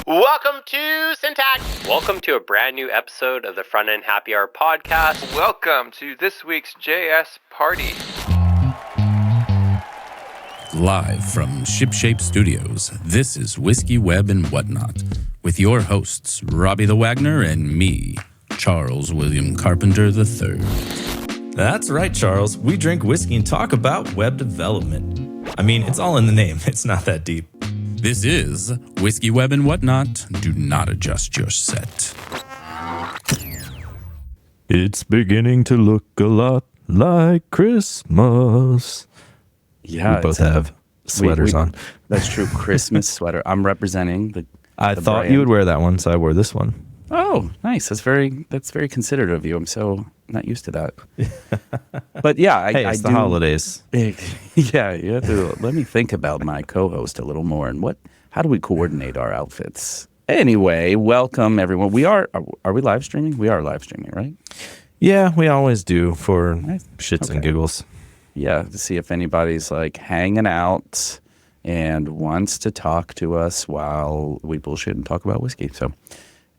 Welcome to Syntax. Welcome to a brand new episode of the Front End Happy Hour podcast. Welcome to this week's JS Party. Live from Shipshape Studios, this is Whiskey, Web, and Whatnot, with your hosts, Robbie the Wagner and me, Charles William Carpenter III. That's right, Charles. We drink whiskey and talk about web development. I mean, it's all in the name. It's not that deep. This is Whiskey, Web, and Whatnot. Do not adjust your set. It's beginning to look a lot like Christmas. Yeah, we both have sweaters on. That's true. Christmas sweater. I'm representing the. I the thought brand. you would wear that one, so I wore this one. Oh, nice. That's very considerate of you. I'm so not used to that. But yeah, Hey, it's the holidays. Yeah, you have to let me think about my co-host a little more and how do we coordinate our outfits? Anyway, welcome everyone. Are we live streaming? We are live streaming, right? Yeah, we always do for shits and giggles. Yeah, to see if anybody's like hanging out and wants to talk to us while we bullshit and talk about whiskey. So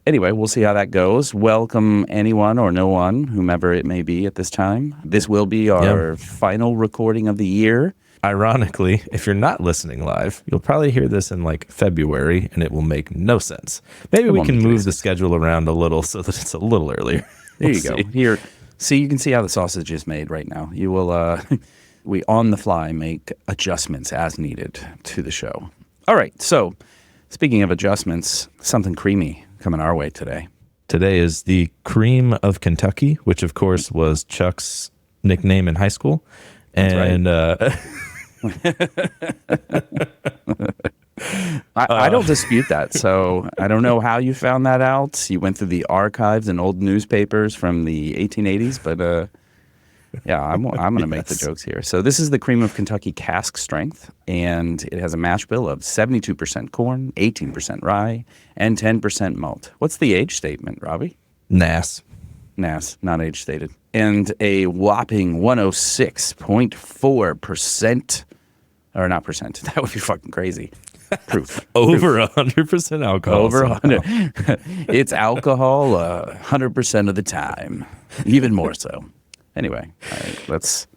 anyway, we'll see how that goes. Welcome anyone or no one, whomever it may be at this time. This will be our final recording of the year. Ironically, if you're not listening live, you'll probably hear this in like February and it will make no sense. Maybe we can move the schedule around a little so that it's a little earlier. There you go. Here, see, you can see how the sausage is made right now. You will, we on the fly make adjustments as needed to the show. All right, so speaking of adjustments, something creamy coming our way today. Today is the Cream of Kentucky, which of course was Chuck's nickname in high school. And I don't dispute that. So I don't know how you found that out. You went through the archives and old newspapers from the 1880s, but yeah, I'm going to make the jokes here. So this is the Cream of Kentucky cask strength, and it has a mash bill of 72% corn, 18% rye, and 10% malt. What's the age statement, Robbie? NAS, not age stated. And a whopping 106.4%, or not percent, that would be fucking crazy. Proof. Over 100% alcohol. Over 100. It's alcohol 100% of the time, even more so. Anyway, all right, let's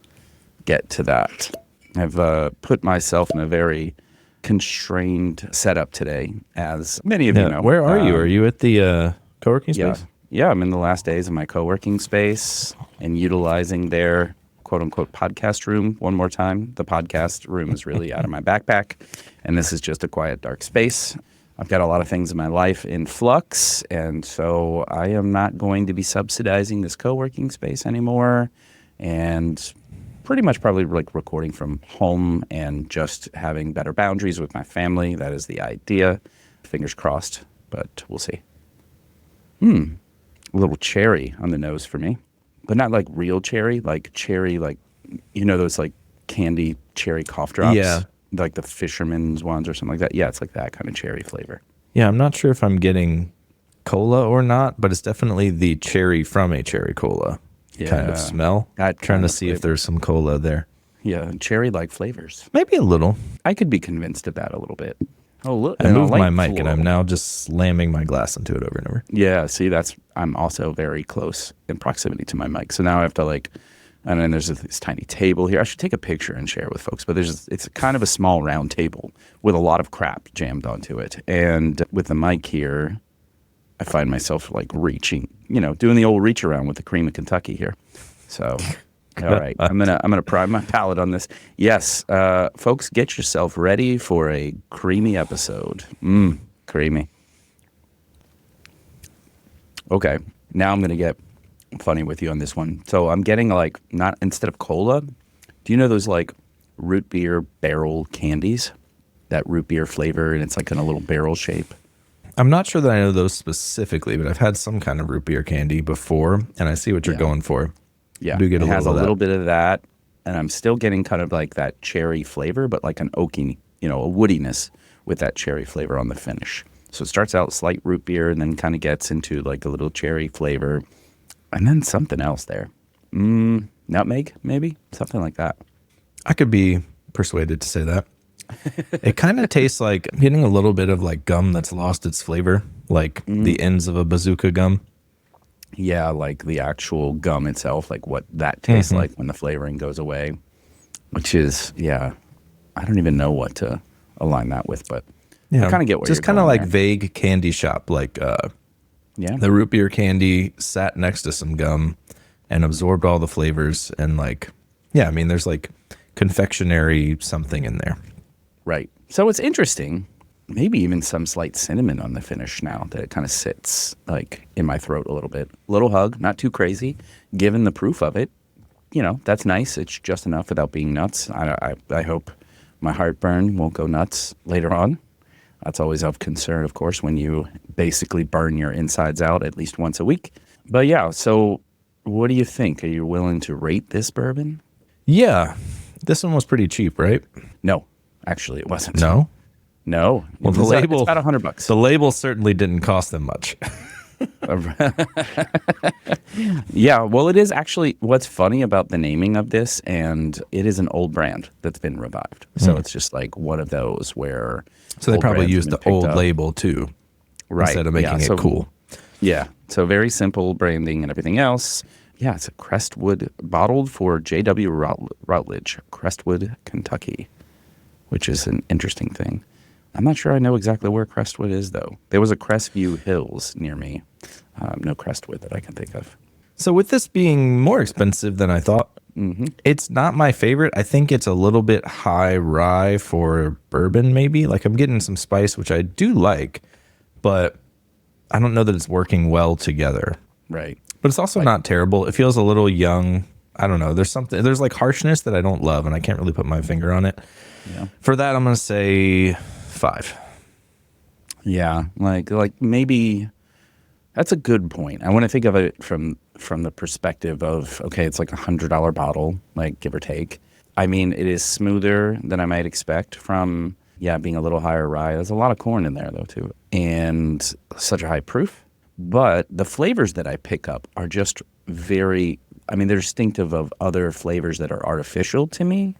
get to that. I've put myself in a very constrained setup today, as many of you know. Where are you? Are you at the co-working space? Yeah, I'm in the last days of my co-working space and utilizing their quote-unquote podcast room one more time. The podcast room is really out of my backpack, and this is just a quiet, dark space. I've got a lot of things in my life in flux, and so I am not going to be subsidizing this co-working space anymore, and pretty much probably like recording from home and just having better boundaries with my family. That is the idea. Fingers crossed, but we'll see. A little cherry on the nose for me, but not like real cherry, like you know those like candy cherry cough drops? Yeah. Like the fisherman's ones or something like that. Yeah, it's like that kind of cherry flavor. Yeah, I'm not sure if I'm getting cola or not, but it's definitely the cherry from a cherry cola kind of smell. Trying to see if there's some cola there. Yeah, cherry-like flavors. Maybe a little. I could be convinced of that a little bit. Oh, look. I moved my mic and I'm now just slamming my glass into it over and over. Yeah, see, I'm also very close in proximity to my mic. So now I have to and then there's this tiny table here. I should take a picture and share with folks, but it's kind of a small round table with a lot of crap jammed onto it. And with the mic here, I find myself like reaching, doing the old reach around with the Cream of Kentucky here. So, all right, I'm gonna prime my palate on this. Yes, folks, get yourself ready for a creamy episode. Creamy. Okay, now I'm gonna get funny with you on this one. So I'm getting not instead of cola, do you know those like root beer barrel candies? That root beer flavor, and it's like in a little barrel shape. I'm not sure that I know those specifically, but I've had some kind of root beer candy before, and I see what you're going for. Yeah, do get it has a little bit of that, and I'm still getting kind of like that cherry flavor, but like an oaky, a woodiness with that cherry flavor on the finish. So it starts out slight root beer, and then kind of gets into like a little cherry flavor. And then something else there. Nutmeg, maybe? Something like that. I could be persuaded to say that. It kind of tastes like I'm getting a little bit of like gum that's lost its flavor, like the ends of a bazooka gum. Yeah, like the actual gum itself, like what that tastes like when the flavoring goes away, which is, yeah, I don't even know what to align that with, but I kind of get where just you're kind of going like there. vague candy shop, like Yeah. the root beer candy sat next to some gum and absorbed all the flavors. And like, yeah, I mean, there's like confectionery something in there. Right. So it's interesting. Maybe even some slight cinnamon on the finish now that it kind of sits like in my throat a little bit. Little hug, not too crazy. Given the proof of it, you know, that's nice. It's just enough without being nuts. I hope my heartburn won't go nuts later on. That's always of concern, of course, when you basically burn your insides out at least once a week. But yeah, so what do you think? Are you willing to rate this bourbon? Yeah. This one was pretty cheap, right? No, actually it wasn't. No? No. Well, It's about $100. The label certainly didn't cost them much. Yeah, well, it is actually what's funny about the naming of this, and it is an old brand that's been revived. So it's just like one of those where. So they old probably brands used have the been old picked up. label too, Right, instead of making yeah, it cool. Yeah, so very simple branding and everything else. Yeah, it's a Crestwood bottled for J.W. Routledge, Crestwood, Kentucky, which is an interesting thing. I'm not sure I know exactly where Crestwood is, though. There was a Crestview Hills near me. No Crestwood that I can think of. So with this being more expensive than I thought, it's not my favorite. I think it's a little bit high rye for bourbon, maybe. Like I'm getting some spice, which I do like, but I don't know that it's working well together. Right. But it's also not terrible. It feels a little young. I don't know. There's like harshness that I don't love, and I can't really put my finger on it. Yeah. For that, I'm going to say 5. Yeah, like maybe that's a good point. I want to think of it from the perspective of, okay, it's like $100 bottle, like give or take. I mean, it is smoother than I might expect from, being a little higher rye. There's a lot of corn in there though too, and such a high proof. But the flavors that I pick up are just very, I mean, they're distinctive of other flavors that are artificial to me,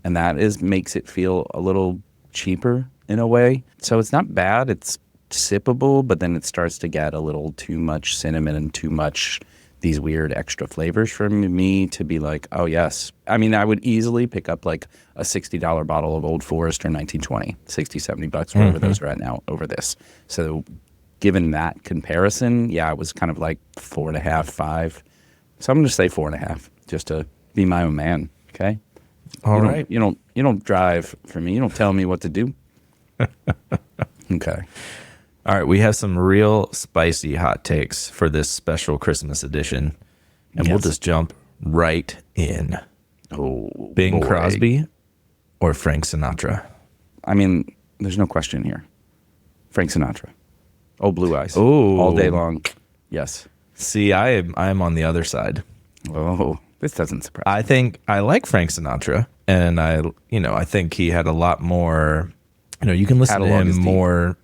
and that makes it feel a little cheaper in a way. So it's not bad. It's sippable, but then it starts to get a little too much cinnamon and too much these weird extra flavors for me to be like, oh yes. I mean, I would easily pick up like a $60 bottle of Old Forester 1920, 60, $70, wherever those are at now over this. So given that comparison, I was kind of like 4.5, 5. So I'm going to say 4.5 just to be my own man. Okay. All right. You don't drive for me. You don't tell me what to do. Okay. All right, we have some real spicy hot takes for this special Christmas edition, and we'll just jump right in. Oh, Bing boy. Crosby or Frank Sinatra? I mean, there's no question here. Frank Sinatra. Oh, Blue Eyes. Oh. All day long. Yes. See, I am on the other side. Oh, this doesn't surprise I think I like Frank Sinatra, and I think he had a lot more. You can listen Catalog to is him deep. more,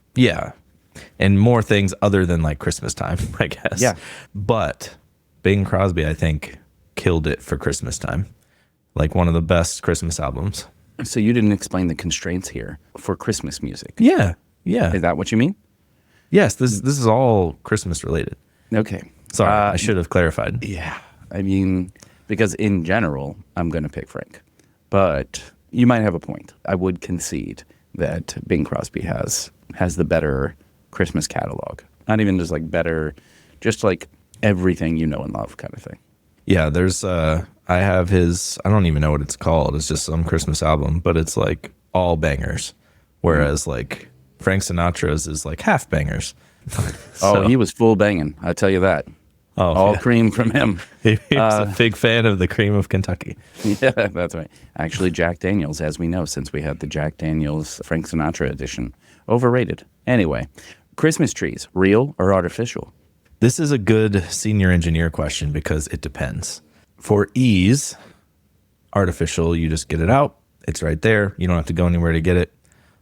and more things other than like Christmas time, I guess. Yeah. But Bing Crosby, I think, killed it for Christmas time. Like one of the best Christmas albums. So you didn't explain the constraints here for Christmas music. Yeah. Is that what you mean? Yes, this is all Christmas related. Okay. Sorry, I should have clarified. Yeah. I mean, because in general, I'm going to pick Frank. But you might have a point. I would concede that Bing Crosby has the better Christmas catalog. Not even just like better, just like everything you know and love kind of thing. Yeah, there's I have his, I don't even know what it's called. It's just some Christmas album, but it's like all bangers. Whereas like Frank Sinatra's is like half bangers. Oh, he was full banging. I tell you that. Oh, All yeah. cream from him. He was a big fan of the cream of Kentucky. Yeah, that's right. Actually, Jack Daniels, as we know, since we had the Jack Daniels Frank Sinatra edition. Overrated. Anyway, Christmas trees, real or artificial? This is a good senior engineer question because it depends. For ease, artificial, you just get it out. It's right there. You don't have to go anywhere to get it.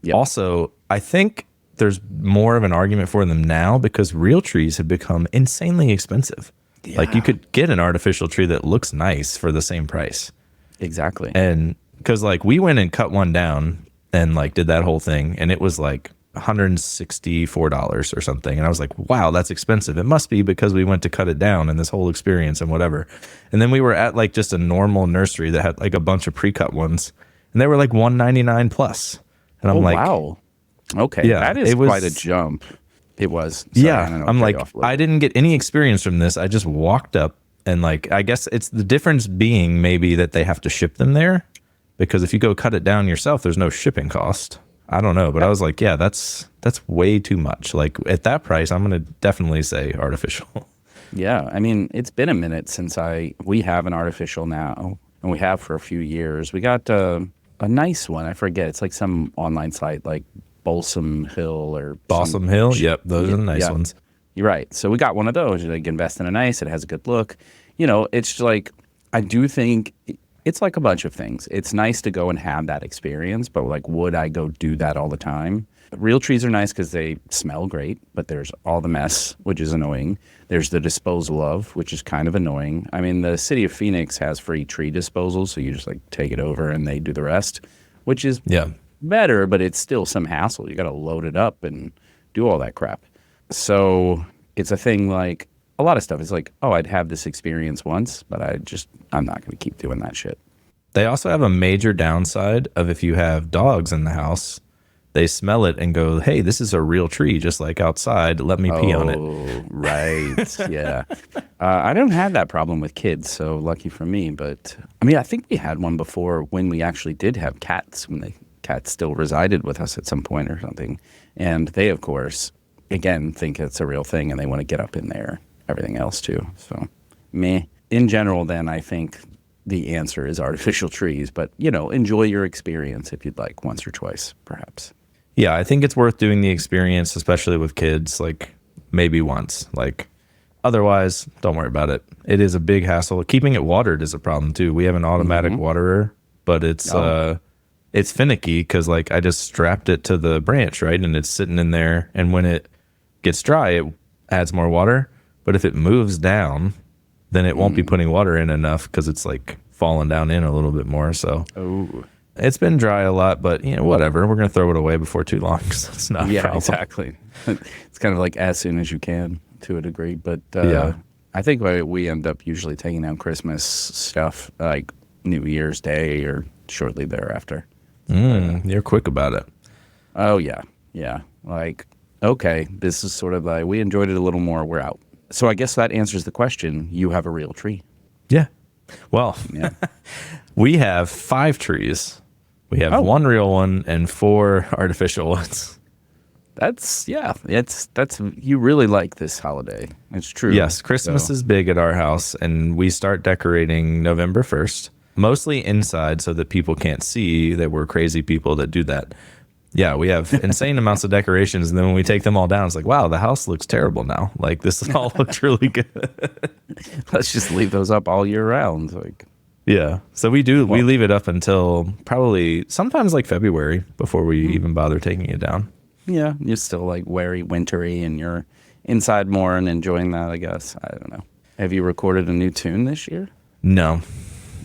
Yep. Also, I think there's more of an argument for them now because real trees have become insanely expensive. Yeah. Like you could get an artificial tree that looks nice for the same price. Exactly. And because like we went and cut one down and like did that whole thing. And it was like $164 or something. And I was like, wow, that's expensive. It must be because we went to cut it down and this whole experience and whatever. And then we were at like just a normal nursery that had like a bunch of pre-cut ones, and they were like $199 plus. And I'm like, wow. Okay. Yeah, that is it was quite a jump. It was. Sorry, I don't know, I'm cut like, you off a little I didn't get any experience from this. I just walked up and like, I guess it's the difference being maybe that they have to ship them there, because if you go cut it down yourself, there's no shipping cost. I don't know, but I was like, yeah, that's way too much. Like at that price, I'm going to definitely say artificial. Yeah, I mean, it's been a minute since we have an artificial now, and we have for a few years. We got a nice one. I forget. It's like some online site like Balsam Hill or Balsam Hill? Yep, those are the nice yeah. ones. You're right. So we got one of those. You like invest in a nice. It has a good look. You know, it's like, I do think it's like a bunch of things. It's nice to go and have that experience, but like, would I go do that all the time? Real trees are nice because they smell great, but there's all the mess, which is annoying. There's the disposal of, which is kind of annoying. I mean, the city of Phoenix has free tree disposal, so you just like take it over and they do the rest, which is better, but it's still some hassle. You got to load it up and do all that crap. So it's a thing like, a lot of stuff is like, oh, I'd have this experience once, but I'm not going to keep doing that shit. They also have a major downside of if you have dogs in the house, they smell it and go, hey, this is a real tree, just like outside. Let me pee on it. Oh, right. Yeah. I don't have that problem with kids, so lucky for me. But I mean, I think we had one before when we actually did have cats, when the cats still resided with us at some point or something. And they, of course, again, think it's a real thing and they want to get up in there. Everything else too. So meh. In general, then I think the answer is artificial trees, but you know, enjoy your experience if you'd like, once or twice, perhaps. Yeah, I think it's worth doing the experience, especially with kids, like maybe once. Like otherwise, don't worry about it. It is a big hassle. Keeping it watered is a problem too. We have an automatic waterer, but it's finicky because like I just strapped it to the branch, right? And it's sitting in there, and when it gets dry, it adds more water. But if it moves down, then it won't be putting water in enough because it's like falling down in a little bit more. So it's been dry a lot, but you know, whatever. We're going to throw it away before too long. So it's not a problem. Exactly. It's kind of like as soon as you can to a degree. But yeah. I think we end up usually taking down Christmas stuff like New Year's Day or shortly thereafter. You're quick about it. Oh, yeah. Yeah. Like, okay, this is sort of like, we enjoyed it a little more. We're out. So I guess that answers the question. You have a real tree. Yeah. Well, Yeah. we have 5 trees. We have 1 real one and 4 artificial ones. That's you really like this holiday. It's true. Yes, Christmas is big at our house, and we start decorating November 1st, mostly inside so that people can't see that we're crazy people that do that. Yeah, we have insane amounts of decorations, and then when we take them all down, it's like, wow, the house looks terrible now. Like, this all looks really good. Let's just leave those up all year round. Like, yeah, so we leave it up until probably sometimes like February before we even bother taking it down. yeah, you're still like very wintry, and you're inside more and enjoying that, I guess. I don't know. Have you recorded a new tune this year? No.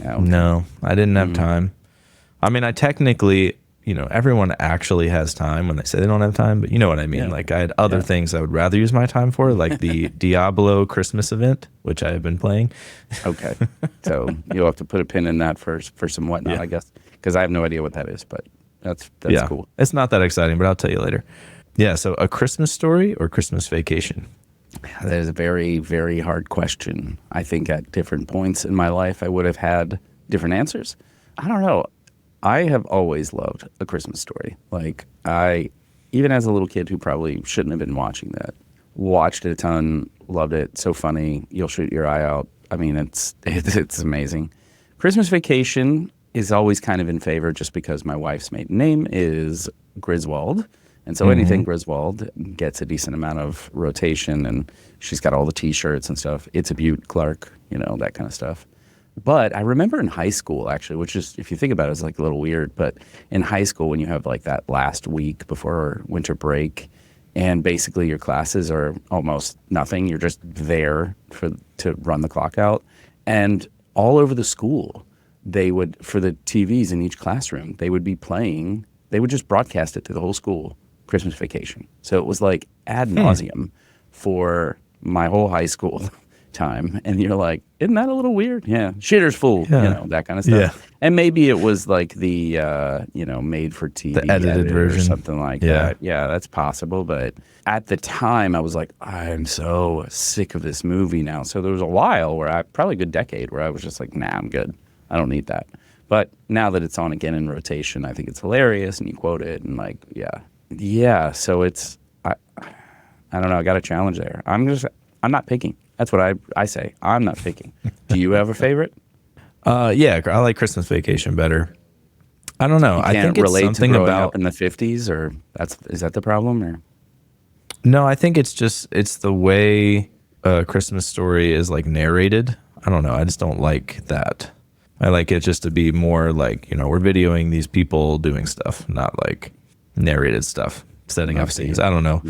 Yeah, okay. No, I didn't have time. I mean, I technically, you know, everyone actually has time when they say they don't have time, but you know what I mean? Yeah. Like, I had other things I would rather use my time for, like the Diablo Christmas event, which I have been playing. Okay. So you'll have to put a pin in that for some whatnot, I guess, because I have no idea what that is, but that's cool. It's not that exciting, but I'll tell you later. Yeah, so a Christmas story or Christmas vacation? That is a very, very hard question. I think at different points in my life, I would have had different answers. I don't know. I have always loved A Christmas Story. Like, even as a little kid who probably shouldn't have been watching that, watched it a ton, loved it. So funny. You'll shoot your eye out. I mean, it's amazing. Christmas Vacation is always kind of in favor just because my wife's maiden name is Griswold. And so anything Griswold gets a decent amount of rotation, and she's got all the T-shirts and stuff. It's a Butte, Clark, you know, that kind of stuff. But I remember in high school, actually, which is, if you think about it, it's like a little weird. But in high school, when you have like that last week before winter break, and basically your classes are almost nothing, you're just there to run the clock out. And all over the school, they would, for the TVs in each classroom, they would be playing they would just broadcast it to the whole school, Christmas Vacation. So it was like ad nauseum for my whole high school time. And you're like, isn't that a little weird? Yeah. Shitter's full, that kind of stuff. Yeah. And maybe it was like the, made for TV. The edited version. Or something like that. Yeah, that's possible. But at the time, I was like, I'm so sick of this movie now. So there was a while where probably a good decade where I was just like, nah, I'm good. I don't need that. But now that it's on again in rotation, I think it's hilarious and you quote it and like, yeah. So it's, I don't know. I got a challenge there. I'm not picking. That's what I say. I'm not picking. Do you have a favorite? Yeah, I like Christmas Vacation better. I don't know. I think it's relate something to growing about up in the 50s, or is that the problem? Or no, I think it's the way a Christmas Story is like narrated. I don't know. I just don't like that. I like it just to be more like, we're videoing these people doing stuff, not like narrated stuff, setting up scenes. I don't know.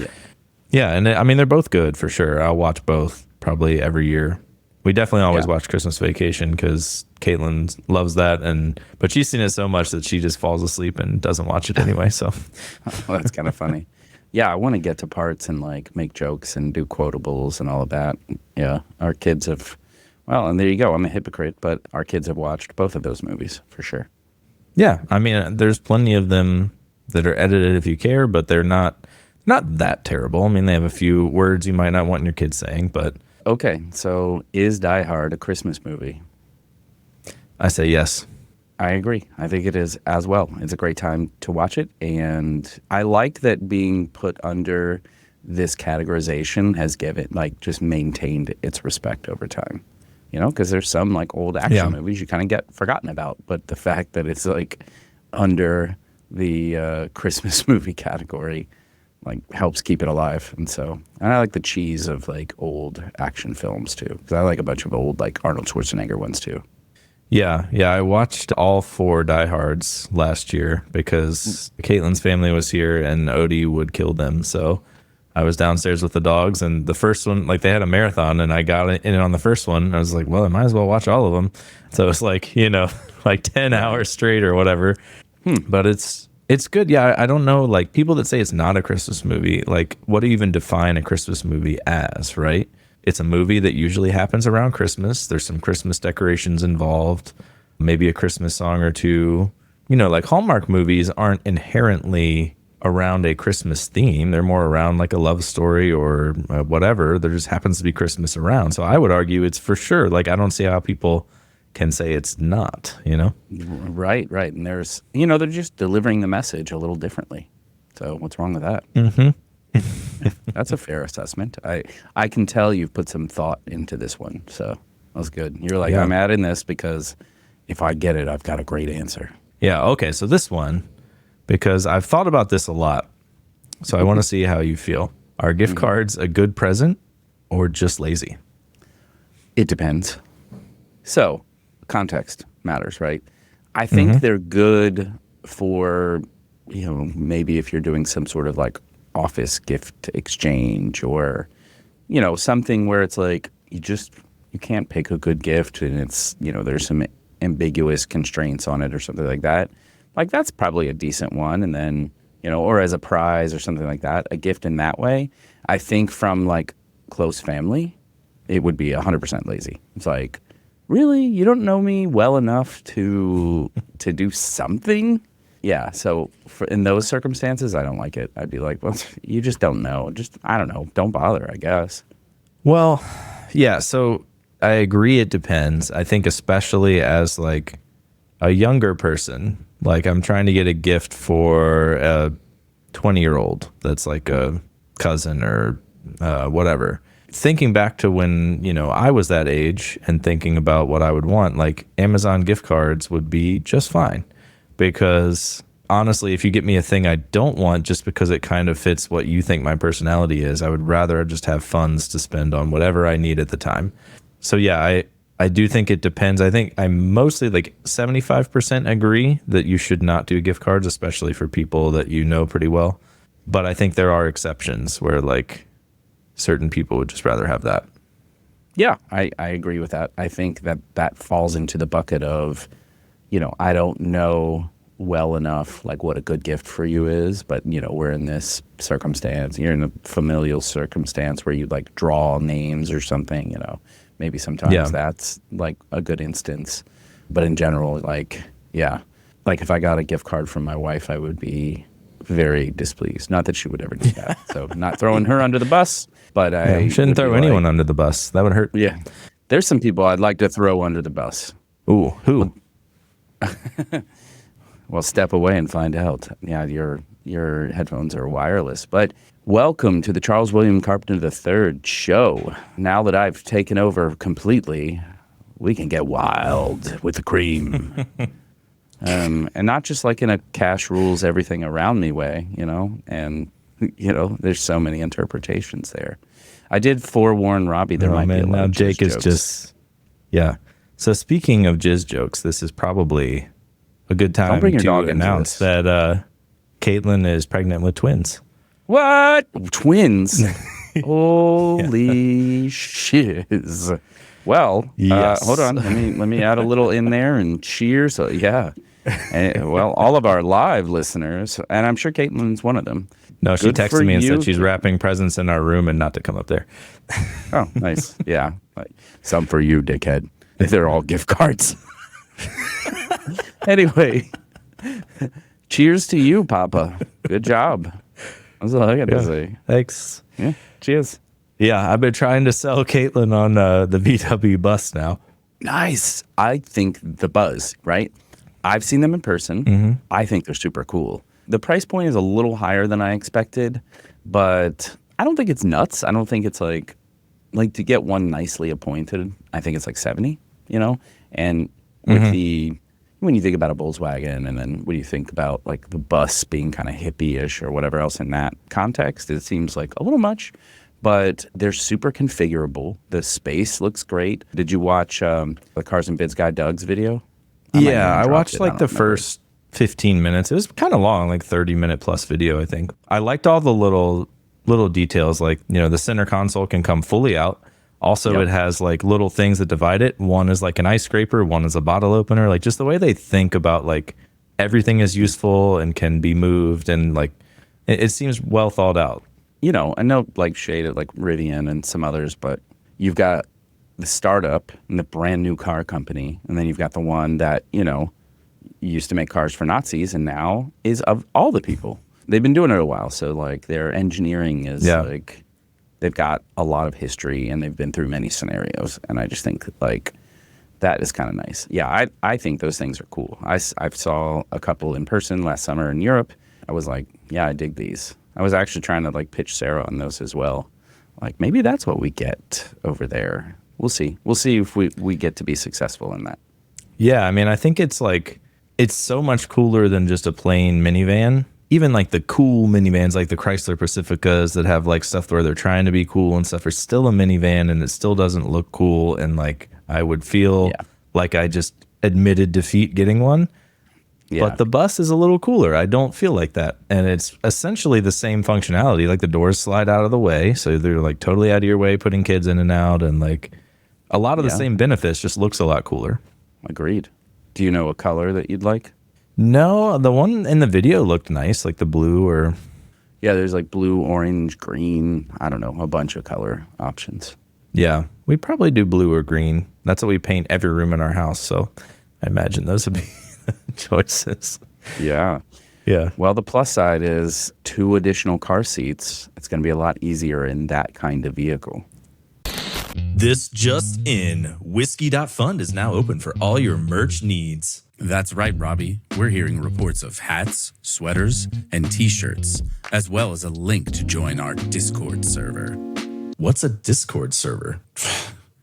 Yeah, and I mean, they're both good for sure. I'll watch both probably every year. We definitely always watch Christmas Vacation because Caitlin loves that, but she's seen it so much that she just falls asleep and doesn't watch it anyway. So well, that's kind of funny. Yeah, I want to get to parts and like make jokes and do quotables and all of that. Yeah, our kids have. Well, and there you go. I'm a hypocrite, but our kids have watched both of those movies for sure. Yeah, I mean, there's plenty of them that are edited if you care, but they're not that terrible. I mean, they have a few words you might not want your kids saying, but. Okay, so is Die Hard a Christmas movie? I say yes. I agree. I think it is as well. It's a great time to watch it, and I like that being put under this categorization has just maintained its respect over time. Because there's some like old action movies you kind of get forgotten about, but the fact that it's like under the Christmas movie category like helps keep it alive. And I like the cheese of like old action films too, because I like a bunch of old like Arnold Schwarzenegger ones too. Yeah, I watched all 4 Die Hards last year because Caitlin's family was here and Odie would kill them. So I was downstairs with the dogs, and the first one, like they had a marathon, and I got in on the first one. I was like, well, I might as well watch all of them. So it's like, like 10 hours straight or whatever. But it's good. Yeah, I don't know, like people that say it's not a Christmas movie, like what do you even define a Christmas movie as, right? It's a movie that usually happens around Christmas. There's some Christmas decorations involved, maybe a Christmas song or two. Like Hallmark movies aren't inherently around a Christmas theme. They're more around like a love story or whatever. There just happens to be Christmas around. So I would argue it's for sure. Like I don't see how people can say it's not, Right. And there's, they're just delivering the message a little differently. So what's wrong with that? Mm-hmm. That's a fair assessment. I can tell you've put some thought into this one. So that was good. You're like, I'm adding this because if I get it, I've got a great answer. Yeah. Okay. So this one, because I've thought about this a lot. So I want to see how you feel. Are gift cards a good present or just lazy? It depends. So context matters, right? I think they're good for, maybe if you're doing some sort of like office gift exchange or, something where it's like you can't pick a good gift and it's, there's some ambiguous constraints on it or something like that. Like that's probably a decent one. And then, or as a prize or something like that, a gift in that way. I think from like close family, it would be 100% lazy. It's like, really? You don't know me well enough to do something? Yeah, so in those circumstances, I don't like it. I'd be like, well, you just don't know. Just, I don't know. Don't bother, I guess. Well, yeah, so I agree it depends. I think especially as like a younger person, like I'm trying to get a gift for a 20-year-old that's like a cousin or whatever. Thinking back to when, I was that age and thinking about what I would want, like Amazon gift cards would be just fine. Because honestly, if you get me a thing I don't want just because it kind of fits what you think my personality is, I would rather just have funds to spend on whatever I need at the time. So yeah, I do think it depends. I think I mostly like 75% agree that you should not do gift cards, especially for people that you know pretty well. But I think there are exceptions where like certain people would just rather have that. Yeah, I agree with that. I think that falls into the bucket of, I don't know well enough like what a good gift for you is, but we're in this circumstance. You're in a familial circumstance where you like draw names or something. Maybe sometimes that's like a good instance, but in general, like if I got a gift card from my wife, I would be very displeased. Not that she would ever do that. So not throwing her under the bus, but I shouldn't throw anyone under the bus. That would hurt. Yeah, there's some people I'd like to throw under the bus. Ooh, who? Well, step away and find out. Yeah, your headphones are wireless. But welcome to the Charles William Carpenter III show. Now that I've taken over completely, we can get wild with the cream. And not just like in a cash rules everything around me way, and there's so many interpretations there. I did forewarn Robbie there might be a lot now of Jake jizz is jokes. just So speaking of jizz jokes, this is probably a good time bring your to dog into announce this. that Caitlin is pregnant with twins. What? Twins? Holy shiz. Well, Yes. hold on. Let me add a little in there and cheers. Yeah. Well, all of our live listeners, and I'm sure Caitlin's one of them. No, she Good for texted me and you. said she's wrapping presents in our room and not to come up there. Oh, nice. Yeah. Like, some for you, dickhead. They're all gift cards. Anyway, cheers to you, Papa. Good job. That's all I got to say. Thanks. Yeah. Cheers. Yeah, I've been trying to sell Caitlin on the VW bus now. Nice. I think the Buzz, right? I've seen them in person. I think they're super cool. The price point is a little higher than I expected, but I don't think it's nuts. I don't think it's like to get one nicely appointed, I think it's like 70, And with when you think about a Volkswagen and then when you think about like the bus being kind of hippie-ish or whatever else in that context, it seems like a little much. But they're super configurable. The space looks great. Did you watch the Cars and Bids guy Doug's video? I watched like the first 15 minutes. It was kind of long, like 30-minute plus video, I think. I liked all the little details, like, the center console can come fully out. Also, It has like little things that divide it. One is like an ice scraper, one is a bottle opener. Like just the way they think about like everything is useful and can be moved, and like it seems well thought out. I know like shaded like Rivian and some others, but you've got the startup and the brand new car company, and then you've got the one that used to make cars for Nazis and now is of all the people. They've been doing it a while, so like their engineering is like they've got a lot of history and they've been through many scenarios, and I just think like that is kind of nice. Yeah, I think those things are cool. I saw a couple in person last summer in Europe. I was like, yeah, I dig these. I was actually trying to like pitch Sarah on those as well. Like maybe that's what we get over there. We'll see. We'll see if we get to be successful in that. Yeah, I mean, I think it's so much cooler than just a plain minivan. Even like the cool minivans, like the Chrysler Pacificas that have like stuff where they're trying to be cool and stuff, are still a minivan and it still doesn't look cool. And like I would feel like I just admitted defeat getting one. Yeah. But the bus is a little cooler. I don't feel like that. And it's essentially the same functionality. Like the doors slide out of the way. So they're like totally out of your way, putting kids in and out. And like a lot of the same benefits, just looks a lot cooler. Agreed. Do you know a color that you'd like? No, the one in the video looked nice, like the blue or... Yeah, there's like blue, orange, green. I don't know, a bunch of color options. Yeah, we probably do blue or green. That's what we paint every room in our house. So I imagine those would be choices. Yeah. Yeah. Well, the plus side is 2 additional car seats. It's going to be a lot easier in that kind of vehicle. This just in, Whiskey.fund is now open for all your merch needs. That's right, Robbie. We're hearing reports of hats, sweaters, and t-shirts, as well as a link to join our Discord server. What's a Discord server?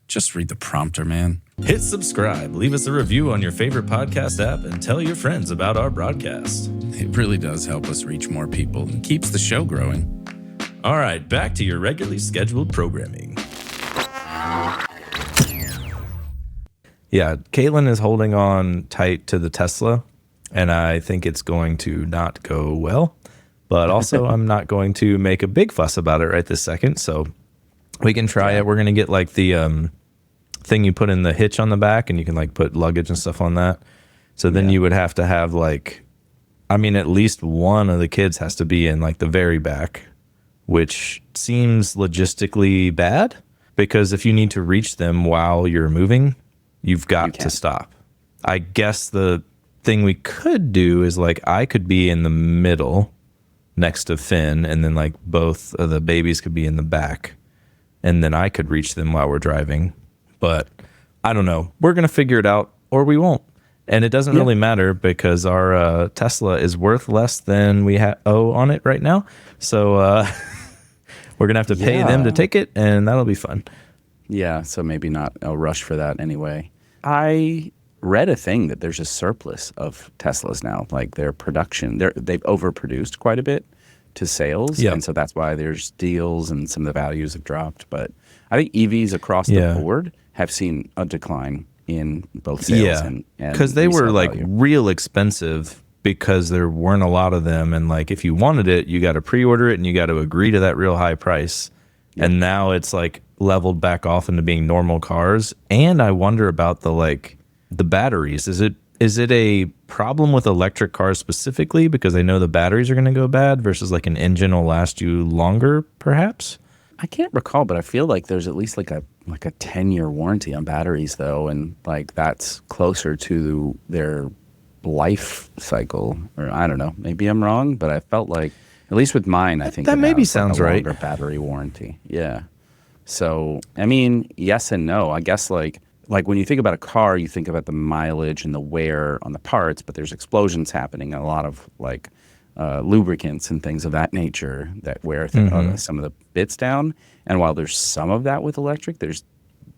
Just read the prompter, man. Hit subscribe, leave us a review on your favorite podcast app, and tell your friends about our broadcast. It really does help us reach more people and keeps the show growing. All right, back to your regularly scheduled programming. Yeah, Caitlin is holding on tight to the Tesla, and I think it's going to not go well. But also, I'm not going to make a big fuss about it right this second, so we can try it. We're going to get like the thing you put in the hitch on the back, and you can like put luggage and stuff on that. So then you would have to have like I mean, at least one of the kids has to be in like the very back, which seems logistically bad because if you need to reach them while you're moving, you've got to stop. I guess the thing we could do is like I could be in the middle next to Finn, and then like both of the babies could be in the back, and then I could reach them while we're driving. But I don't know. We're going to figure it out or we won't. And it doesn't really matter because our Tesla is worth less than we owe on it right now. So we're going to have to pay them to take it, and that'll be fun. Yeah, so maybe not a rush for that anyway. I read a thing that there's a surplus of Teslas now. Like their production, they've overproduced quite a bit to sales. And so that's why there's deals and some of the values have dropped. But I think EVs across the board have seen a decline in both sales and because they were like value. real expensive because there weren't a lot of them, and like if you wanted it you got to pre-order it and you got to agree to that real high price. And now it's like leveled back off into being normal cars. And I wonder about the batteries. Is it a problem with electric cars specifically because I know the batteries are going to go bad versus like an engine will last you longer perhaps? I can't recall, but I feel like there's at least like a 10-year warranty on batteries though, and like that's closer to their life cycle. Or I don't know, maybe I'm wrong, but I felt like at least with mine, I think that maybe sounds sounds right. Longer battery warranty, yeah. So I mean, yes and no. I guess like when you think about a car, you think about the mileage and the wear on the parts, but there's explosions happening, a lot of like lubricants and things of that nature that wear some of the bits down. And while there's some of that with electric, there's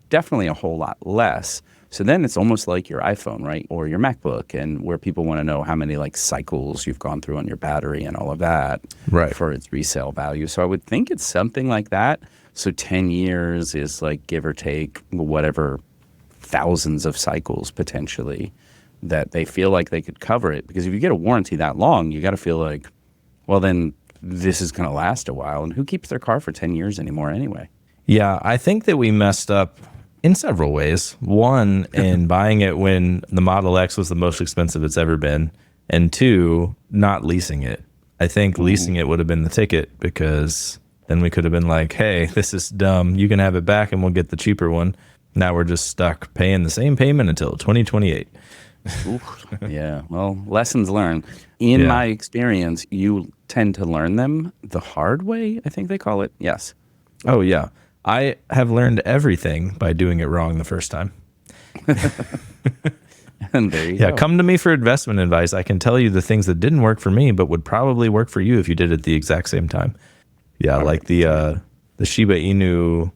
definitely a whole lot less. So then it's almost like your iPhone, right? Or your MacBook, and where people want to know how many like cycles you've gone through on your battery and all of that for its resale value. So I would think it's something like that. So 10 years is like give or take whatever thousands of cycles potentially that they feel like they could cover it. Because if you get a warranty that long, you got to feel like, well, then this is going to last a while. And who keeps their car for 10 years anymore anyway? Yeah, I think that we messed up in several ways. One, in buying it when the Model X was the most expensive it's ever been. And two, not leasing it. I think leasing it would have been the ticket because then we could have been like, hey, this is dumb. You can have it back and we'll get the cheaper one. Now we're just stuck paying the same payment until 2028. Yeah, well, lessons learned. In my experience, you tend to learn them the hard way, I think they call it. Yes. Oh, yeah. I have learned everything by doing it wrong the first time. And there you go. Come to me for investment advice. I can tell you the things that didn't work for me, but would probably work for you if you did it the exact same time. Yeah, all like right. The Shiba Inu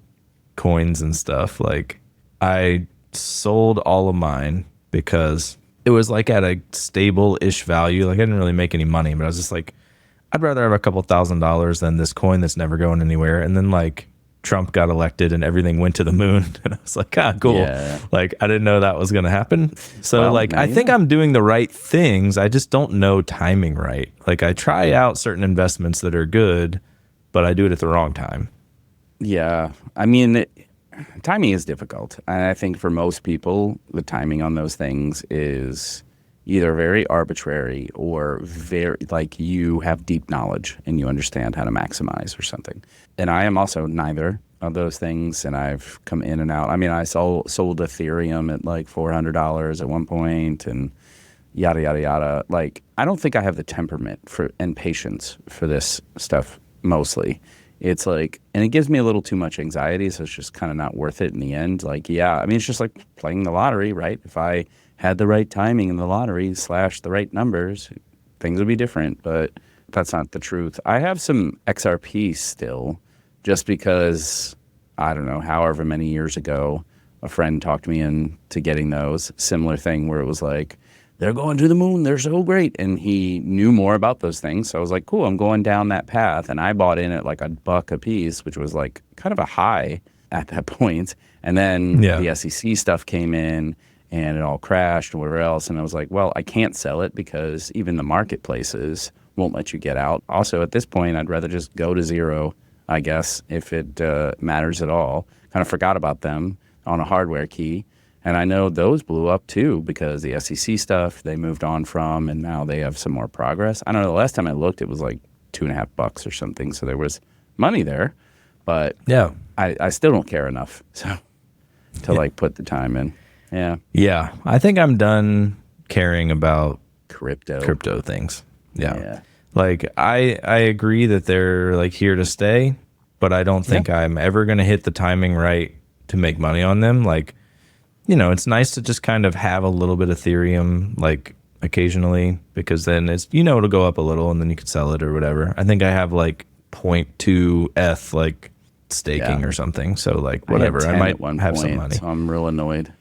coins and stuff. Like, I sold all of mine because it was like at a stable-ish value. Like I didn't really make any money, but I was just like, I'd rather have a couple $1,000s than this coin that's never going anywhere. And then like Trump got elected and everything went to the moon. And I was like, cool. Yeah. Like I didn't know that was going to happen. So well, like, I think I'm doing the right things. I just don't know timing right. Like I try out certain investments that are good, but I do it at the wrong time. Yeah. I mean, timing is difficult. And I think for most people, the timing on those things is either very arbitrary or very like you have deep knowledge and you understand how to maximize or something. And I am also neither of those things. And I've come in and out. I mean, I sold Ethereum at like $400 at one point and yada, yada, yada. Like, I don't think I have the temperament and patience for this stuff mostly. It's like, and it gives me a little too much anxiety, so it's just kind of not worth it in the end. Like, yeah, I mean, it's just like playing the lottery, right? If I had the right timing in the lottery / the right numbers, things would be different, but that's not the truth. I have some XRP still, just because, I don't know, however many years ago, a friend talked me into getting those. Similar thing where it was like, they're going to the moon, they're so great. And he knew more about those things. So I was like, cool, I'm going down that path. And I bought in at like $1 a piece, which was like kind of a high at that point. And then the SEC stuff came in and it all crashed and whatever else. And I was like, well, I can't sell it because even the marketplaces won't let you get out. Also, at this point, I'd rather just go to zero, I guess, if it matters at all. Kind of forgot about them on a hardware key. And I know those blew up too because the SEC stuff they moved on from, and now they have some more progress. I don't know. The last time I looked, it was like $2.50 or something. So there was money there, but Yeah. I still don't care enough to like put the time in. Yeah. Yeah. I think I'm done caring about Crypto things. Yeah. Yeah. Like I agree that they're like here to stay, but I don't think I'm ever going to hit the timing right to make money on them. Like, it's nice to just kind of have a little bit of Ethereum like occasionally, because then it's, it'll go up a little and then you can sell it or whatever. I think I have like 0.2 ETH like staking or something. So like whatever, I might have some money. So I'm real annoyed.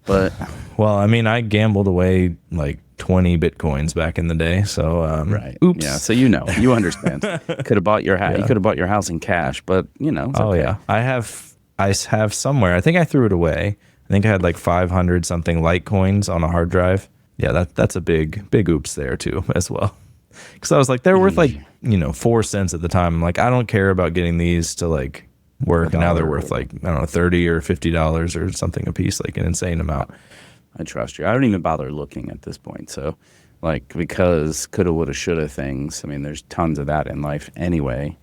But well, I mean, I gambled away like 20 Bitcoins back in the day. So right. Oops. Yeah. So you understand. Could have bought your house. You could have bought your house in cash, but it's okay. Yeah. I have somewhere. I think I threw it away. I think I had like 500 something Litecoins on a hard drive. Yeah, that's a big oops there too as well. Because I was like, they're worth like 4 cents at the time. I'm like, I don't care about getting these to like work, and now they're worth like, I don't know, $30 or $50 or something a piece, like an insane amount. I trust you. I don't even bother looking at this point. So like, because coulda, woulda, shoulda things. I mean, there's tons of that in life anyway.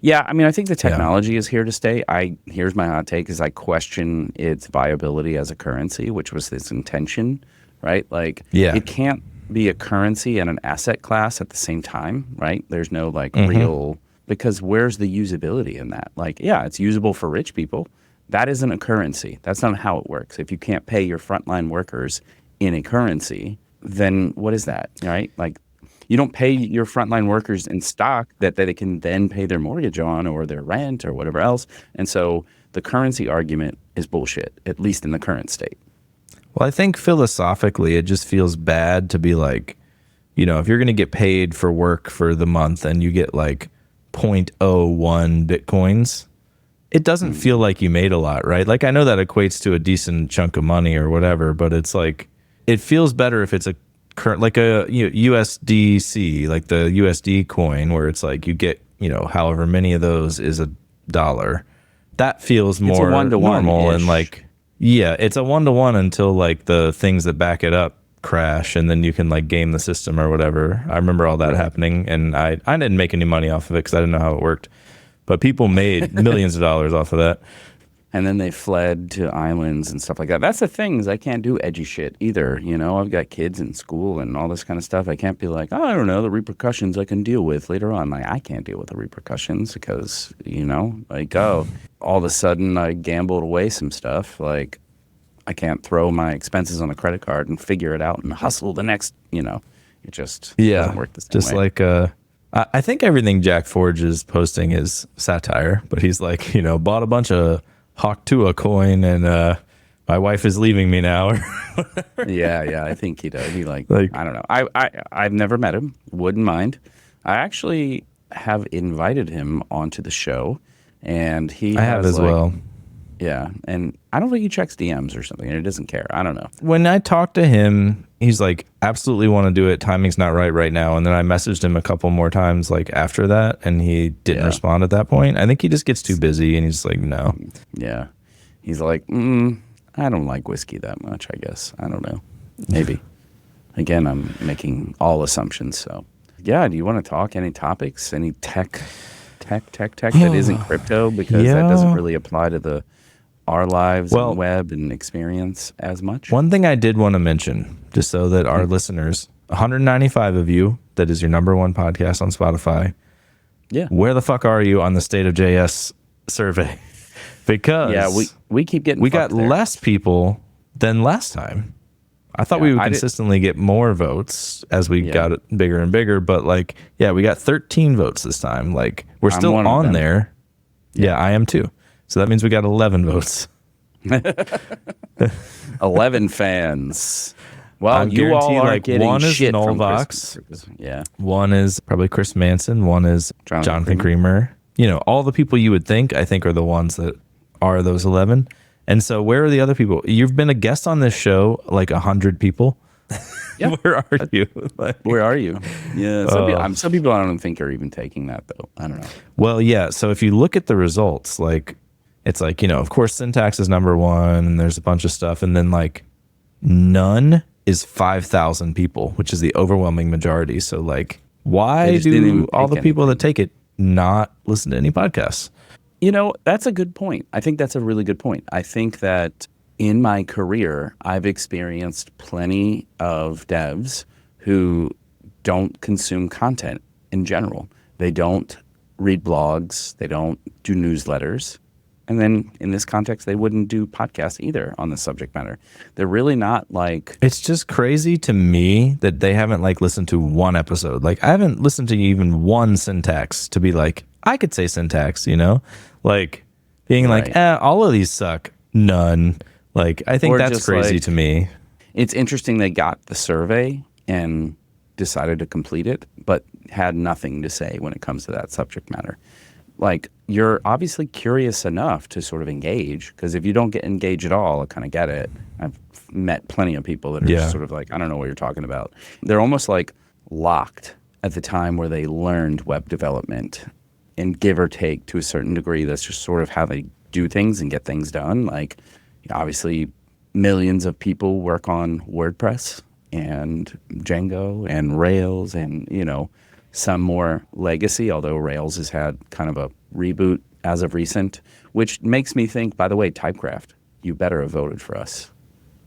Yeah, I mean, I think the technology is here to stay. Here's my hot take: is I question its viability as a currency, which was its intention, right? Like, it can't be a currency and an asset class at the same time, right? There's no like real, because where's the usability in that? Like, yeah, it's usable for rich people. That isn't a currency. That's not how it works. If you can't pay your frontline workers in a currency, then what is that, right? Like, you don't pay your frontline workers in stock that they can then pay their mortgage on or their rent or whatever else. And so the currency argument is bullshit, at least in the current state. Well, I think philosophically, it just feels bad to be like, if you're going to get paid for work for the month and you get like 0.01 Bitcoins, it doesn't feel like you made a lot, right? Like, I know that equates to a decent chunk of money or whatever, but it's like, it feels better if it's a current, like a USDC, like the USD coin, where it's like you get, however many of those is $1. That feels more normal and like, yeah, it's a 1-to-1 until like the things that back it up crash, and then you can like game the system or whatever. I remember all that happening, and I didn't make any money off of it because I didn't know how it worked, but people made millions of dollars off of that. And then they fled to islands and stuff like that. That's the thing, is I can't do edgy shit either. I've got kids in school and all this kind of stuff. I can't be like, I don't know, the repercussions I can deal with later on. Like, I can't deal with the repercussions because, all of a sudden I gambled away some stuff. Like, I can't throw my expenses on a credit card and figure it out and hustle the next, it just doesn't work the same just way. Like, I think everything Jack Forge is posting is satire, but he's like, bought a bunch of Hawk Tua coin and my wife is leaving me now. Yeah, I think he does. He like I don't know. I've never met him. Wouldn't mind. I actually have invited him onto the show, and I have as well. Yeah, and I don't think he checks DMs or something, and he doesn't care. I don't know. When I talked to him, he's like, absolutely want to do it. Timing's not right now. And then I messaged him a couple more times like after that, and he didn't respond at that point. I think he just gets too busy, and he's like, no. Yeah. He's like, I don't like whiskey that much, I guess. I don't know. Maybe. Again, I'm making all assumptions, so. Yeah, do you want to talk any topics, any tech that isn't crypto? Because that doesn't really apply to our lives and web and experience as much. One thing I did want to mention, just so that our listeners, 195 of you, that is your number one podcast on Spotify. Yeah. Where the fuck are you on the State of JS survey? Because we keep getting we got less people than last time. I thought we would consistently get more votes as we got it bigger and bigger, but like, we got 13 votes this time. Like, we're still on there. Yeah, I am too. So that means we got 11 votes. 11 fans. Well, you all are like getting one is shit Null from Vox. Yeah. One is probably Chris Manson. One is Jonathan Creamer. All the people you would think, I think, are the ones that are those 11. And so where are the other people? You've been a guest on this show, like 100 people. Yeah. Where are you? Where are you? Yeah. Some people I don't think are even taking that, though. I don't know. Well, yeah. So if you look at the results, like it's like, of course syntax is number one and there's a bunch of stuff. And then like none is 5,000 people, which is the overwhelming majority. So like, why do all the people that take it not listen to any podcasts? That's a good point. I think that's a really good point. I think that in my career, I've experienced plenty of devs who don't consume content in general. They don't read blogs. They don't do newsletters. And then in this context, they wouldn't do podcasts either on the subject matter. They're really not like... It's just crazy to me that they haven't like listened to one episode. Like I haven't listened to even one syntax to be like, I could say syntax, like being like, all of these suck. None. Like, I think that's crazy to me. It's interesting they got the survey and decided to complete it, but had nothing to say when it comes to that subject matter. Like, you're obviously curious enough to sort of engage, because if you don't get engaged at all, I kind of get it. I've met plenty of people that are sort of like, I don't know what you're talking about. They're almost like locked at the time where they learned web development, and give or take to a certain degree, that's just sort of how they do things and get things done. Like, obviously, millions of people work on WordPress and Django and Rails and, some more legacy, although Rails has had kind of a reboot as of recent, which makes me think, by the way, Typecraft, you better have voted for us.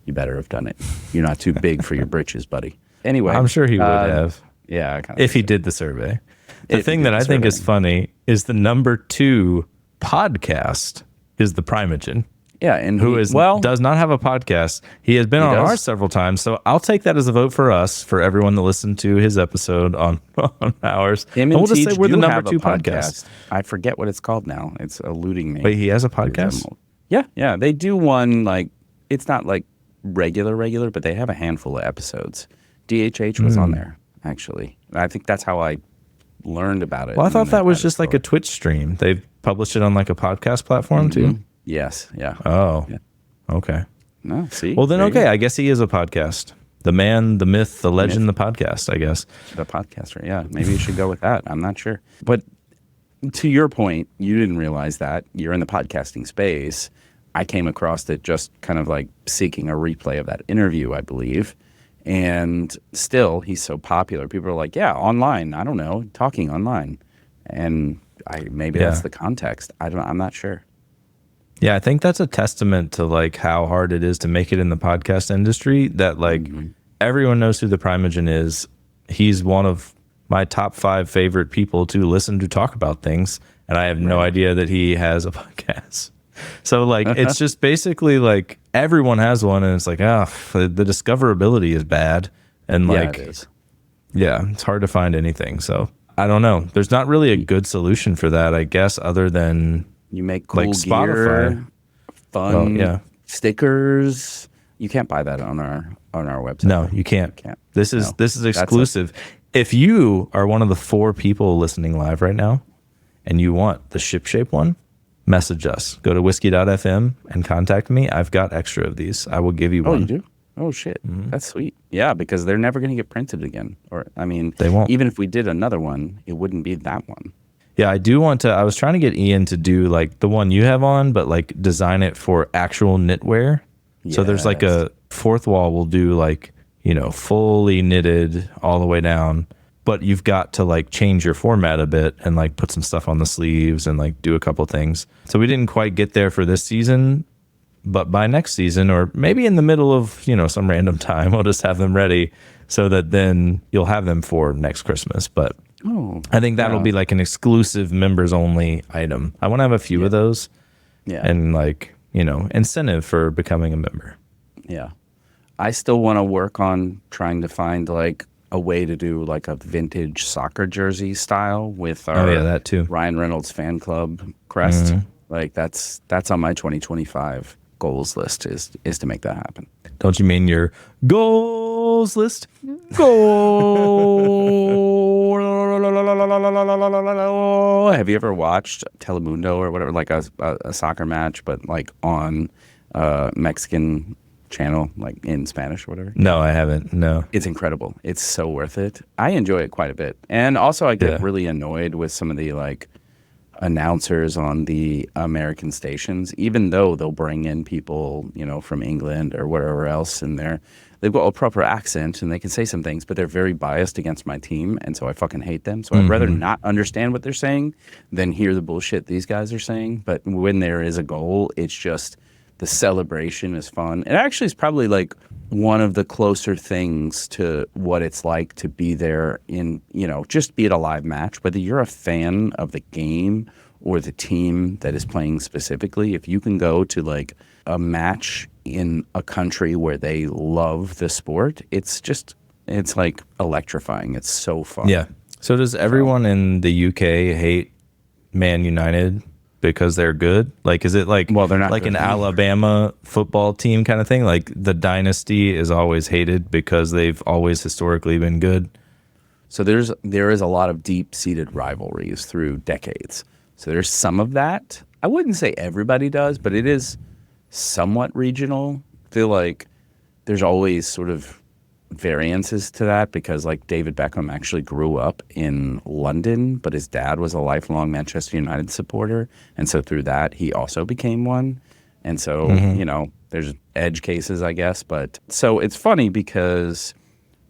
You better have done it. You're not too big for your britches, buddy. Anyway. I'm sure he would have. Yeah. If he did the survey. The thing that I think is funny is the number 2 podcast is the Primogen. Yeah, and who does not have a podcast. He has been on ours several times, so I'll take that as a vote for us, for everyone that listened to his episode on ours. And we'll just say we're the number 2 podcast. I forget what it's called now. It's eluding me. Wait, he has a podcast? Yeah. They do one, like, it's not like regular, but they have a handful of episodes. DHH was on there, actually. I think that's how I learned about it. Well, I thought that was just like a Twitch stream. They've published it on like a podcast platform too? Yes, yeah. Oh, yeah. Okay. No, see? Well, then, okay, I guess he is a podcast. The man, the myth, the legend, the podcast, I guess. The podcaster, yeah. Maybe you should go with that. I'm not sure. But to your point, you didn't realize that. You're in the podcasting space. I came across it just kind of like seeking a replay of that interview, I believe. And still, he's so popular. People are like, yeah, online. I don't know, talking online. And maybe that's the context. I'm not sure. Yeah, I think that's a testament to like how hard it is to make it in the podcast industry, that like everyone knows who the Primogen is. He's one of my top 5 favorite people to listen to talk about things. And I have no idea that he has a podcast. So like, it's just basically like everyone has one, and it's like, the discoverability is bad. And like, it is. Yeah, it's hard to find anything. So I don't know. There's not really a good solution for that, I guess, other than you make cool like Spotify, gear, fun stickers. You can't buy that on our website. No, you can't. This is exclusive. If you are one of the 4 people listening live right now and you want the ship shape one, message us. Go to whiskey.fm and contact me. I've got extra of these. I will give you one. Oh, you do? Oh, shit. That's sweet. Yeah, because they're never going to get printed again. Or, I mean, they won't. Even if we did another one, it wouldn't be that one. Yeah, I do want to. I was trying to get Ian to do like the one you have on, but like design it for actual knitwear. Yes. So there's like a 4th wall will do like, fully knitted all the way down, but you've got to like change your format a bit and like put some stuff on the sleeves and like do a couple things. So we didn't quite get there for this season, but by next season, or maybe in the middle of, some random time, we'll just have them ready so that then you'll have them for next Christmas. But I think that'll be like an exclusive members only item. I want to have a few of those. Yeah. And like, incentive for becoming a member. Yeah. I still want to work on trying to find like a way to do like a vintage soccer jersey style with our that too. Ryan Reynolds fan club crest. Like that's on my 2025 goals list is to make that happen. Don't you mean your goals list? Goal. Have you ever watched Telemundo or whatever, like a soccer match, but like on Mexican channel, like in Spanish or whatever? No, I haven't. No. It's incredible. It's so worth it. I enjoy it quite a bit. And also I get really annoyed with some of the like announcers on the American stations, even though they'll bring in people, from England or wherever else, and they've got a proper accent and they can say some things, but they're very biased against my team, and so I fucking hate them. So I'd rather not understand what they're saying than hear the bullshit these guys are saying. But when there is a goal, it's just the celebration is fun. It actually is probably like one of the closer things to what it's like to be there in, just be at a live match, whether you're a fan of the game or the team that is playing specifically. If you can go to like a match in a country where they love the sport, it's like electrifying. It's so fun. Yeah. So does everyone in the UK hate Man United because they're good? Like, is it like, well, they're not like good. an Alabama football team kind of thing? Like the dynasty is always hated because they've always historically been good. So there is a lot of deep-seated rivalries through decades. So there's some of that. I wouldn't say everybody does, but it is somewhat regional. I feel like there's always sort of variances to that because like David Beckham actually grew up in London, but his dad was a lifelong Manchester United supporter. And so through that, he also became one. And so, there's edge cases, I guess. But so it's funny because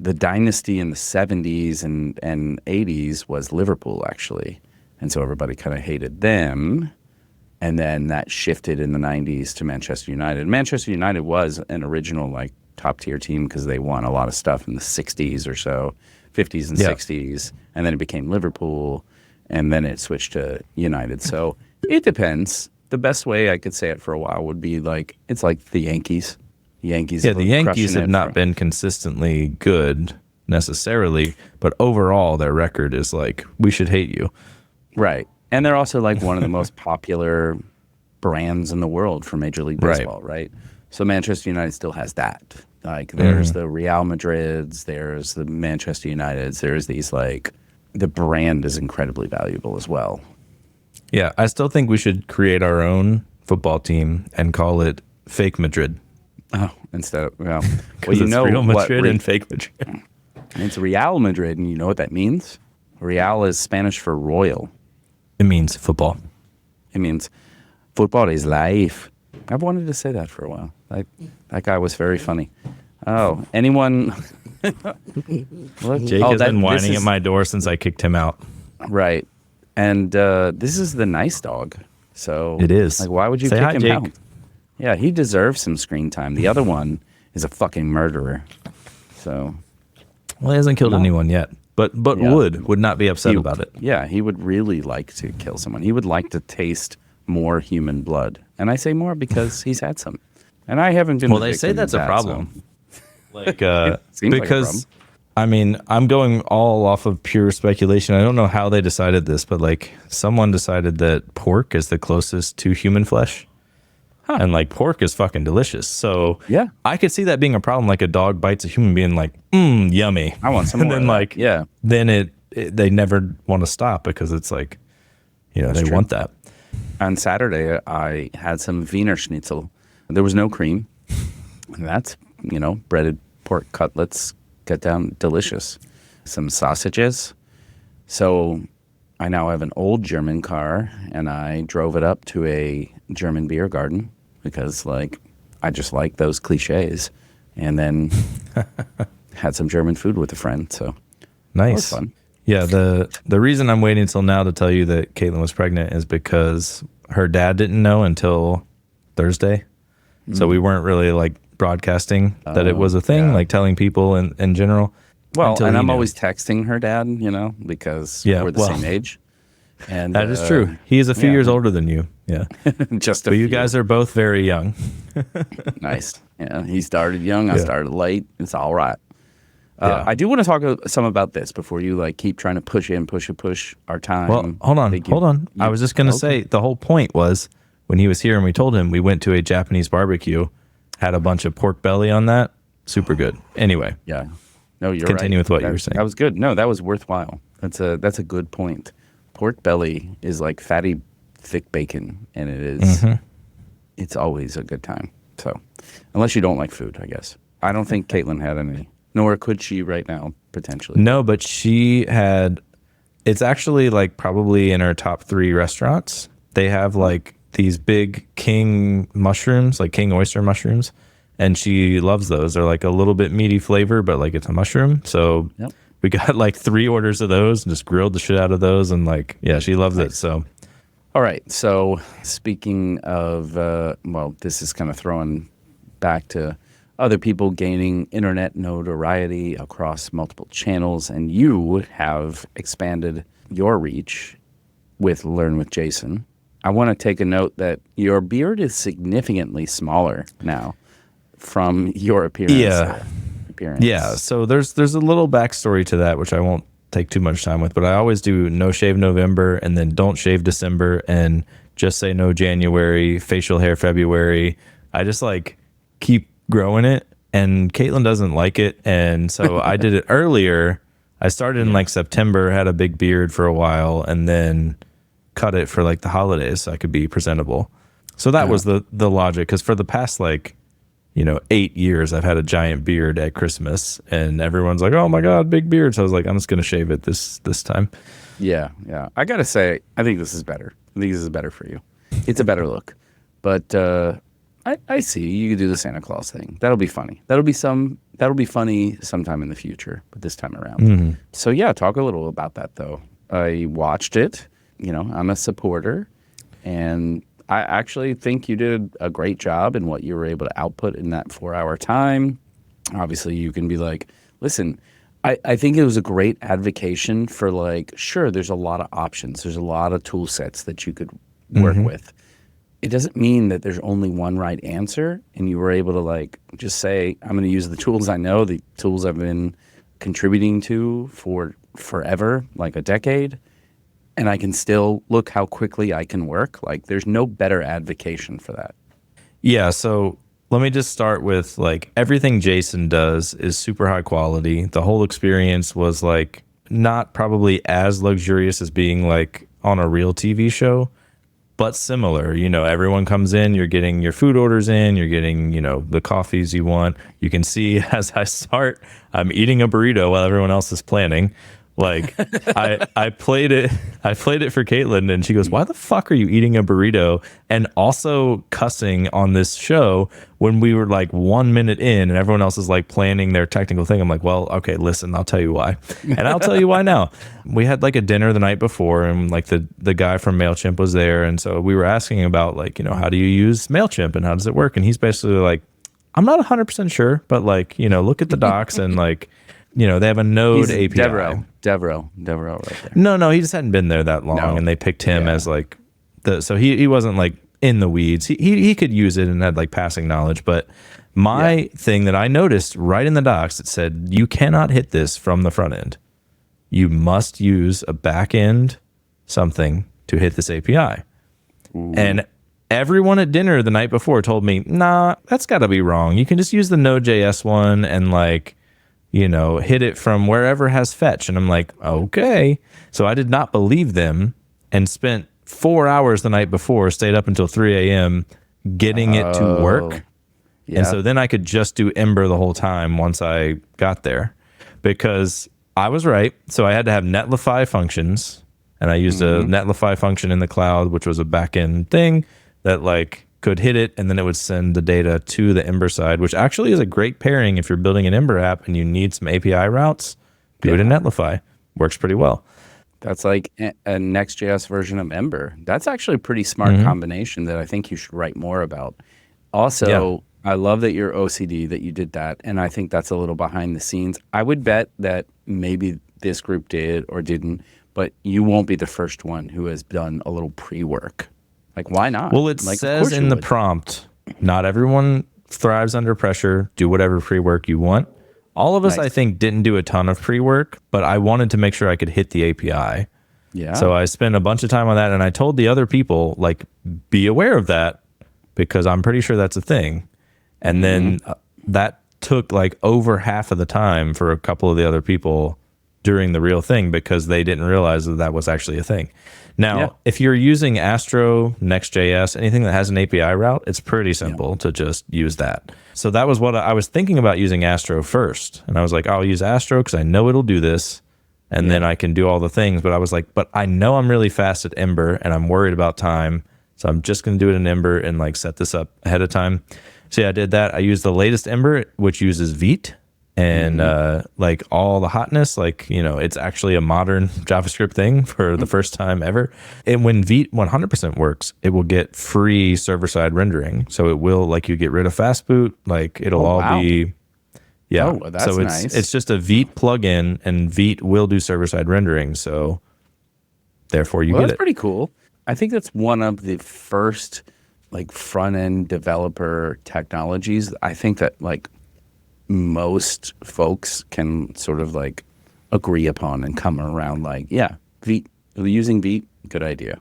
the dynasty in the 70s and 80s was Liverpool, actually. And so everybody kind of hated them. And then that shifted in the 90s to Manchester United. Manchester United was an original like top tier team because they won a lot of stuff in the 60s or so, 50s and 60s. And then it became Liverpool. And then it switched to United. So it depends. The best way I could say it for a while would be like, it's like the Yankees. The Yankees have not been consistently good necessarily, but overall their record is like, we should hate you. Right. And they're also like one of the most popular brands in the world for Major League Baseball, right? So Manchester United still has that. Like there's the Real Madrids, there's the Manchester Uniteds, there's these like, the brand is incredibly valuable as well. Yeah, I still think we should create our own football team and call it Fake Madrid. Oh, instead of, well you know Real Madrid and Fake Madrid. It's Real Madrid, and you know what that means? Real is Spanish for royal. It means football. It means football is life. I've wanted to say that for a while. That guy was very funny. Oh, anyone? Look, Jake has been whining at my door since I kicked him out. Right. And this is the nice dog. So it is. Like, why would you Say kick hi, him Jake. out? Yeah, he deserves some screen time. The other one is a fucking murderer. So, well, he hasn't killed anyone yet, but Yeah. would not be upset about it. Yeah, he would really like to kill someone. He would like to taste more human blood. And I say more because he's had some. And I haven't been. Well, they say that's a problem. So. Like, Seems like a because I mean, I'm going all off of pure speculation. I don't know how they decided this, but like someone decided that pork is the closest to human flesh. Huh. And like pork is fucking delicious. So yeah, I could see that being a problem. Like a dog bites a human being like, yummy. I want some more. And then like, yeah, then they never want to stop because it's like, they want that. On Saturday, I had some Wiener Schnitzel. There was no cream. And that's, breaded pork cutlets, get down, delicious. Some sausages. So I now have an old German car, and I drove it up to a German beer garden because, like, I just like those cliches. And then had some German food with a friend. So nice. That was fun. Yeah, the reason I'm waiting until now to tell you that Caitlin was pregnant is because her dad didn't know until Thursday. So we weren't really like broadcasting that it was a thing, like telling people in general. Well, and I'm always texting her dad, because we're the same age. And that is true. He is a few years older than you. Yeah. Just a But few. you guys are both very young. Nice. Yeah, he started young. I started late. It's all right. Yeah. I do want to talk some about this before you like keep trying to push our time. Well, hold on. I was just going to say the whole point was when he was here and we told him we went to a Japanese barbecue, had a bunch of pork belly on that. Super good. Anyway. Yeah. No, you're Continue right. with what you were saying. That was good. No, that was worthwhile. That's a good point. Pork belly is like fatty, thick bacon, and it is. It's always a good time. So, unless you don't like food, I guess. I don't think Caitlin had any, nor could she right now, potentially. No, but she had It's actually like probably in her top 3 restaurants. They have like these big king mushrooms, like king oyster mushrooms, and she loves those. They're like a little bit meaty flavor, but like it's a mushroom. So we got like 3 orders of those and just grilled the shit out of those. And like, yeah, she loves it. So, all right. So speaking of, well, this is kind of throwing back to other people gaining internet notoriety across multiple channels, and you have expanded your reach with Learn with Jason. I want to take a note that your beard is significantly smaller now from your appearance. Yeah. So there's a little backstory to that, which I won't take too much time with, but I always do no shave November and then don't shave December and just say no January, facial hair February. I just like keep growing it, and Caitlin doesn't like it. And so I did it earlier. I started in like September, had a big beard for a while, and then cut it for like the holidays so I could be presentable. So that was the logic, because for the past 8 years I've had a giant beard at Christmas, and everyone's like, oh my God, big beard. So I was like, I'm just gonna shave it this time. Yeah. I gotta say, I think this is better. I think this is better for you. It's a better look. But I see you could do the Santa Claus thing. That'll be funny. That'll be funny sometime in the future, but this time around. So yeah, talk a little about that though. I watched it. I'm a supporter, and I actually think you did a great job in what you were able to output in that 4-hour time. Obviously, you can be like, listen, I think it was a great advocation for sure, there's a lot of options. There's a lot of tool sets that you could work with. It doesn't mean that there's only one right answer, and you were able to just say, I'm going to use the tools I know, the tools I've been contributing to for forever, like a decade, and I can still look how quickly I can work. There's no better advocation for that. Yeah, so let me just start with everything Jason does is super high quality. The whole experience was not probably as luxurious as being on a real TV show, but similar. Everyone comes in, you're getting your food orders in, you're getting, the coffees you want. You can see as I start, I'm eating a burrito while everyone else is planning. I played it for Caitlin, and she goes, why the fuck are you eating a burrito and also cussing on this show when we were 1 minute in and everyone else is planning their technical thing? I'm like, well, okay, listen, I'll tell you why. And I'll tell you why now. We had a dinner the night before, and the guy from MailChimp was there, and so we were asking about how do you use MailChimp and how does it work? And he's basically I'm not 100% sure, but look at the docs and they have a Node API. Devereaux right there. No, he just hadn't been there that long, and they picked him as so he wasn't in the weeds. He could use it and had passing knowledge, but my thing that I noticed right in the docs, it said you cannot hit this from the front end. You must use a back end something to hit this API. Ooh. And everyone at dinner the night before told me, nah, that's got to be wrong. You can just use the Node.js one and hit it from wherever has fetch. And I'm like, okay. So I did not believe them and spent 4 hours the night before, stayed up until 3 a.m. getting it to work. Yeah. And so then I could just do Ember the whole time once I got there, because I was right. So I had to have netlify functions, and I used a netlify function in the cloud, which was a backend thing that could hit it, and then it would send the data to the Ember side, which actually is a great pairing if you're building an Ember app and you need some API routes. Do it in Netlify. Works pretty well. That's like a Next.js version of Ember. That's actually a pretty smart combination that I think you should write more about. Also, I love that you're OCD, that you did that, and I think that's a little behind the scenes. I would bet that maybe this group did or didn't, but you won't be the first one who has done a little pre-work. Why not? Well, it says in the prompt, not everyone thrives under pressure. Do whatever pre-work you want. All of us, I think, didn't do a ton of pre-work, but I wanted to make sure I could hit the API. Yeah. So I spent a bunch of time on that, and I told the other people, be aware of that, because I'm pretty sure that's a thing. And then that took over half of the time for a couple of the other people during the real thing, because they didn't realize that was actually a thing. Now, if you're using Astro, Next.js, anything that has an API route, it's pretty simple to just use that. So that was what I was thinking about, using Astro first. And I was like, I'll use Astro because I know it'll do this. and then I can do all the things. But I was like, but I know I'm really fast at Ember, and I'm worried about time, so I'm just going to do it in Ember and like set this up ahead of time. So yeah, I did that. I used the latest Ember, which uses Vite, and like all the hotness, like, you know, it's actually a modern JavaScript thing for the first time ever. And when Vite 100% works, it will get free server-side rendering. So it will, like, you get rid of fast boot, like it'll all be. Yeah, Oh, that's so it's nice. it's just a Vite plugin, and Vite will do server-side rendering. So therefore, you get That's it. pretty cool. I think that's one of the first like front-end developer technologies. I think that like most folks can sort of like agree upon and come around like, yeah, Vite, using Vite, good idea.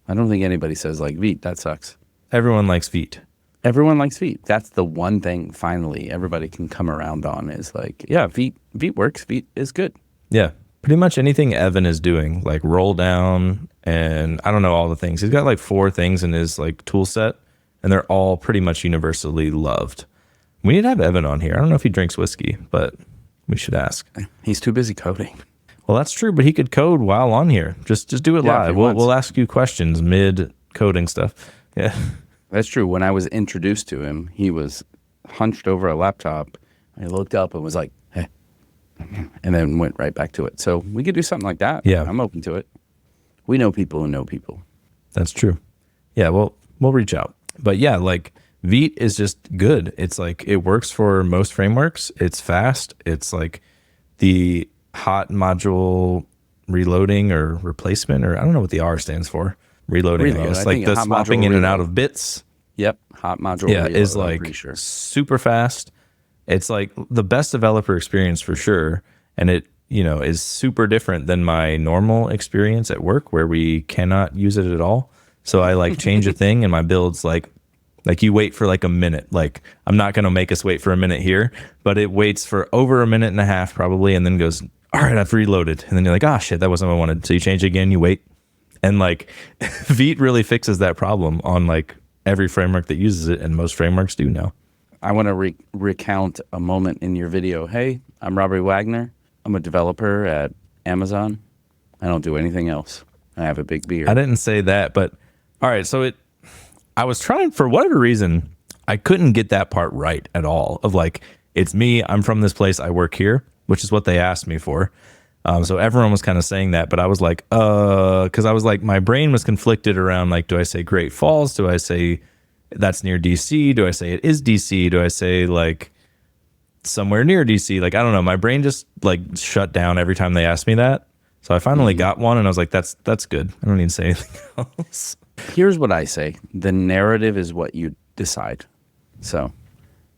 I don't think anybody says like Vite, that sucks. Everyone likes Vite. Everyone likes Vite. That's the one thing finally everybody can come around on is like, yeah, Vite works. Vite is good. Yeah, pretty much anything Evan is doing, like roll down, and I don't know all the things. He's got like 4 things in his like tool set, and they're all pretty much universally loved. We need to have Evan on here. I don't know if he drinks whiskey, but we should ask. He's too busy coding. Well, that's true, but he could code while on here. Just do it Yeah, if he live. wants. We'll ask you questions mid coding stuff. Yeah. That's true. When I was introduced to him, he was hunched over a laptop. I looked up and was like, hey, and then went right back to it. So we could do something like that. Yeah. I'm open to it. We know people who know people. That's true. Yeah, well, we'll reach out. But yeah, like Vite is just good. It's like it works for most frameworks. It's fast. It's like the hot module reloading or replacement, or I don't know what the R stands for. Reloading, I Reload. guess. I Like think the hot swapping module in and out reload. of bits. Yep. Hot module. Yeah, reload, is I'm like pretty sure. super fast. It's like the best developer experience for sure. And it, you know, is super different than my normal experience at work where we cannot use it at all. So I like change a thing and my build's like you wait for like a minute. Like I'm not going to make us wait for a minute here, but it waits for over a minute and a half probably, and then goes, all right, I've reloaded. And then you're like, ah, shit, that wasn't what I wanted. So you change it again, you wait. And like Vite really fixes that problem on like every framework that uses it, and most frameworks do now. I want to recount a moment in your video. Hey, I'm Robbie Wagner. I'm a developer at Amazon. I don't do anything else. I have a big beard. I didn't say that, but all right. So I was trying, for whatever reason, I couldn't get that part right at all of like, it's me, I'm from this place, I work here, which is what they asked me for. So everyone was kind of saying that, but I was like, because I was like, my brain was conflicted around like, do I say Great Falls? Do I say that's near DC? Do I say it is DC? Do I say like somewhere near DC? Like, I don't know. My brain just like shut down every time they asked me that. So I finally got one, and I was like, that's good. I don't need to say anything else. Here's what I say. The narrative is what you decide. So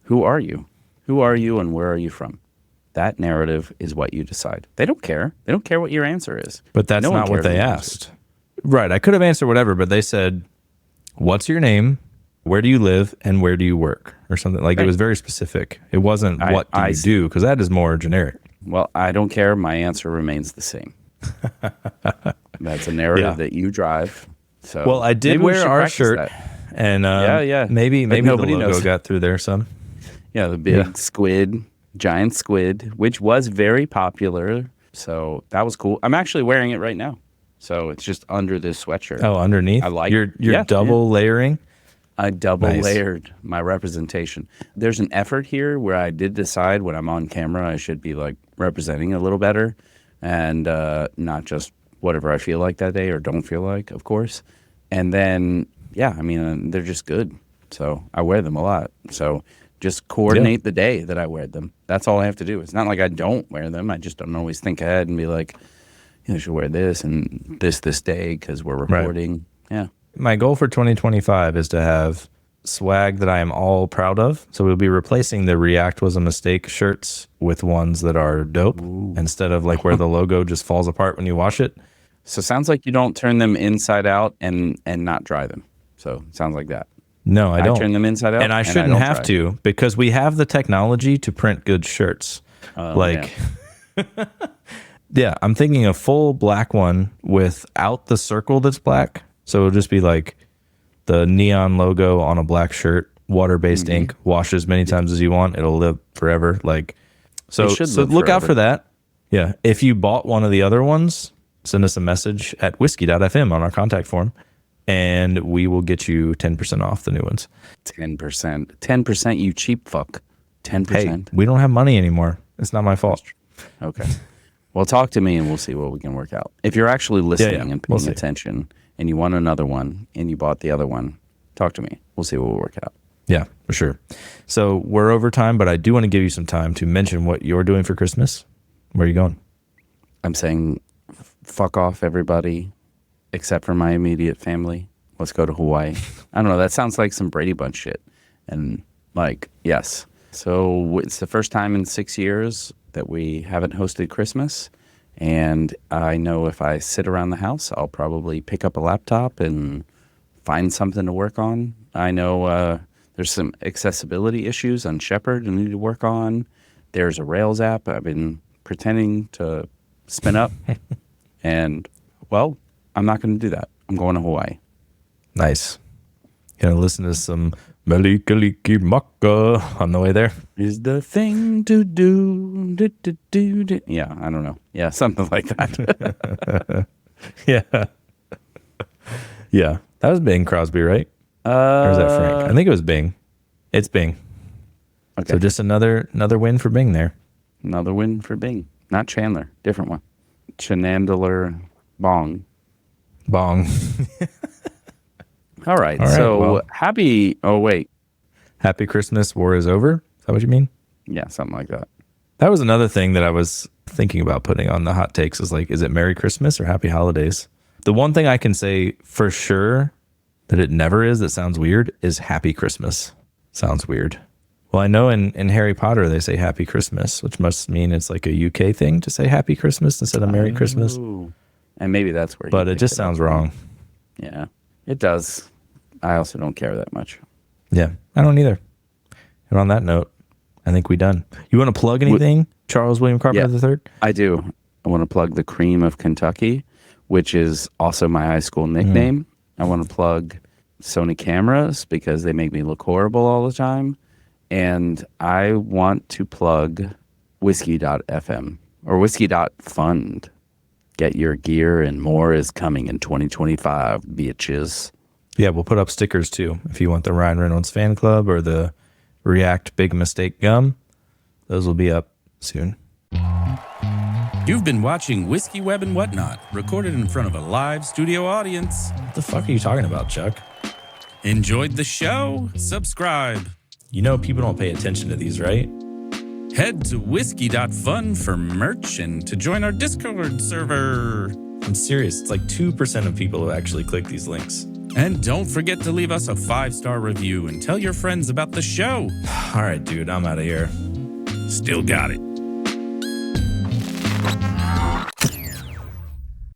who are you? Who are you and where are you from? That narrative is what you decide. They don't care. They don't care what your answer is. But that's No one not what cares they your asked. Right. I could have answered whatever, but they said, what's your name? Where do you live? And where do you work? Or something. Like it was very specific. It wasn't what do you do? Because that is more generic. Well, I don't care. My answer remains the same. That's a narrative that you drive. So Well, I did maybe we should wear our practice shirt. that. And Yeah. maybe But the nobody logo knows. got through there some. Yeah, the big squid, giant squid, which was very popular. So that was cool. I'm actually wearing it right now. So it's just under this sweatshirt. Oh, underneath? I like You're yeah, double layering? I double Nice. layered my representation. There's an effort here where I did decide when I'm on camera, I should be like representing a little better and not just whatever I feel like that day or don't feel like, of course. And then, yeah, I mean, they're just good. So I wear them a lot. So just coordinate the day that I wear them. That's all I have to do. It's not like I don't wear them. I just don't always think ahead and be like, you should wear this and this day because we're recording. Yeah. My goal for 2025 is to have swag that I am all proud of. So we'll be replacing the React was a mistake shirts with ones that are dope instead of like where the logo just falls apart when you wash it. So it sounds like you don't turn them inside out and not dry them. So it sounds like that. No, I don't. turn them inside out. And I shouldn't don't have dry. to because we have the technology to print good shirts. Yeah. Yeah, I'm thinking a full black one without the circle that's black. So it'll just be like the neon logo on a black shirt, water-based ink, wash as many times as you want. It'll live forever. Like, so It should live look out forever. for that. Yeah. If you bought one of the other ones, send us a message at whiskey.fm on our contact form, and we will get you 10% off the new ones. 10%. 10%, you cheap fuck. 10%. Hey, we don't have money anymore. It's not my fault. Okay. Well, talk to me and we'll see what we can work out. If you're actually listening and paying attention and you want another one and you bought the other one, talk to me. We'll see what we'll work out. Yeah, for sure. So we're over time, but I do want to give you some time to mention what you're doing for Christmas. Where are you going? I'm saying fuck off everybody except for my immediate family. Let's go to Hawaii. I don't know. That sounds like some Brady Bunch shit. And like, yes. So it's the first time in 6 years that we haven't hosted Christmas. And I know if I sit around the house, I'll probably pick up a laptop and find something to work on. I know there's some accessibility issues on Shepherd I need to work on. There's a Rails app I've been pretending to spin up. And, well, I'm not going to do that. I'm going to Hawaii. Nice. Gonna listen to some Meli Kaliki Maka on the way there. Is the thing to do. Yeah, I don't know. Yeah, something like that. Yeah. Yeah. That was Bing Crosby, right? Or is that Frank? I think it was Bing. It's Bing. Okay. So just another win for Bing there. Another win for Bing. Not Chandler. Different one. Chenandler Bong. Bong. All right. So well, happy. Oh, wait. Happy Christmas. War is over. Is that what you mean? Yeah, something like that. That was another thing that I was thinking about putting on the hot takes is like, is it Merry Christmas or Happy Holidays? The one thing I can say for sure that it never is, that sounds weird, is Happy Christmas. Sounds weird. Well, I know in Harry Potter they say Happy Christmas, which must mean it's like a UK thing to say Happy Christmas instead of Merry Christmas. And maybe that's where. But it just sounds wrong. Yeah, it does. I also don't care that much. Yeah, I don't either. And on that note, I think we done. You want to plug anything, Charles William Carpenter III? I do. I want to plug the Cream of Kentucky, which is also my high school nickname. I want to plug Sony cameras because they make me look horrible all the time. And I want to plug whiskey.fm or whiskey.fund. Get your gear and more is coming in 2025, bitches. Yeah, we'll put up stickers too. If you want the Ryan Reynolds fan club or the React Big Mistake gum, those will be up soon. You've been watching Whiskey Web and Whatnot, recorded in front of a live studio audience. What the fuck are you talking about, Chuck? Enjoyed the show? Subscribe. You know people don't pay attention to these, right? Head to whiskey.fun for merch and to join our Discord server. I'm serious. It's like 2% of people who actually click these links. And don't forget to leave us a 5-star review and tell your friends about the show. All right, dude, I'm out of here. Still got it.